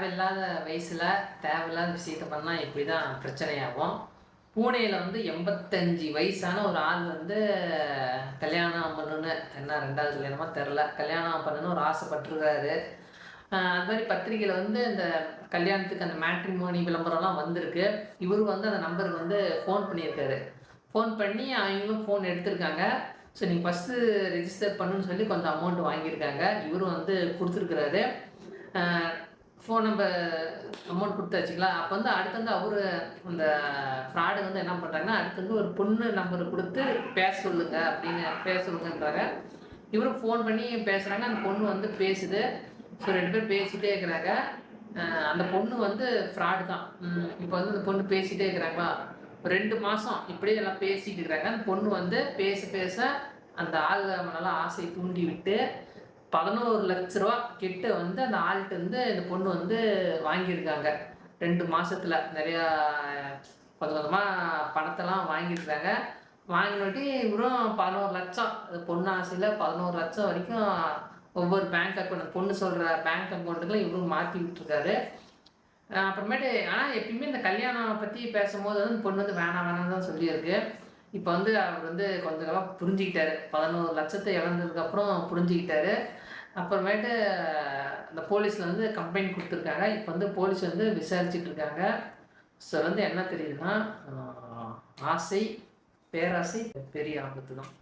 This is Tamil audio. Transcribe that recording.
தேவையில்லாத வயசில் தேவையில்லாத விஷயத்த பண்ணால் இப்படி தான் பிரச்சனையாகும். பூனேயில் வந்து 85 வயசான ஒரு ஆள் வந்து கல்யாணம் பண்ணணுன்னு, என்ன 2வது கல்யாணமா தெரில, கல்யாணம் பண்ணணுன்னு ஒரு ஆசைப்பட்டுருக்காரு. அது மாதிரி பத்திரிக்கையில் வந்து இந்த கல்யாணத்துக்கு அந்த மேட்ரிமோனி விளம்பரம்லாம் வந்திருக்கு. இவரு வந்து அந்த நம்பருக்கு வந்து ஃபோன் பண்ணியிருக்காரு. ஃபோன் பண்ணி அவங்களும் ஃபோன் எடுத்திருக்காங்க. ஸோ நீங்கள் ஃபஸ்ட்டு ரெஜிஸ்டர் பண்ணுன்னு சொல்லி கொஞ்சம் அமௌண்ட் வாங்கியிருக்காங்க. இவரும் வந்து கொடுத்துருக்குறாரு. ஃபோன் நம்பர் அமௌண்ட் கொடுத்தாச்சுங்களா. அப்போ வந்து அடுத்து வந்து அவரு அந்த ஃப்ராடு வந்து என்ன பண்ணுறாங்கன்னா, அடுத்து வந்து ஒரு பொண்ணு நம்பர் கொடுத்து பேச சொல்லுங்க அப்படின்னு பேச சொல்லுங்கன்றாங்க. இவரும் ஃபோன் பண்ணி பேசுகிறாங்க. அந்த பொண்ணு வந்து பேசுது. ஸோ 2 பேரும் பேசிகிட்டே இருக்கிறாங்க. அந்த பொண்ணு வந்து ஃப்ராடு தான். இப்போ வந்து அந்த பொண்ணு பேசிகிட்டே இருக்கிறாங்களா, 2 மாதம் இப்படியே எல்லாம் பேசிகிட்டு இருக்கிறாங்க. அந்த பொண்ணு வந்து பேச பேச அந்த ஆள் மேலாம் ஆசையை தூண்டி விட்டு 11 லட்ச ரூபா கிட்ட வந்து அந்த ஆள்கிட்ட வந்து இந்த பொண்ணு வந்து வாங்கியிருக்காங்க. 2 மாதத்தில் நிறையா கொஞ்சம் கொஞ்சமாக பணத்தெல்லாம் வாங்கியிருக்காங்க. வாங்கினோட்டி இவரும் 11 லட்சம், பொண்ணு ஆசையில் 11 லட்சம் வரைக்கும் ஒவ்வொரு பேங்க் அக்கௌண்ட், பொண்ணு சொல்கிற பேங்க் அக்கௌண்ட்டுக்கெல்லாம் இவரும் மாற்றி விட்டுருக்காரு. அப்புறமேட்டு ஆனால் எப்பயுமே இந்த கல்யாணம் பற்றி பேசும்போது வந்து பொண்ணு வந்து வேணாம் வேணாம்னு தான் சொல்லியிருக்கு. இப்போ வந்து அவர் வந்து கொஞ்சம் காலம் புரிஞ்சுக்கிட்டாரு. 11 லட்சத்தை இழந்ததுக்கப்புறம் புரிஞ்சுக்கிட்டாரு. அப்புறமேட்டு இந்த போலீஸில் வந்து கம்ப்ளைண்ட் கொடுத்துருக்காங்க. இப்போ வந்து போலீஸ் வந்து விசாரிச்சுட்டு இருக்காங்க. ஸோ வந்து என்ன தெரியுதுன்னா, ஆசை, பேராசை பெரிய ஆபத்து தான்.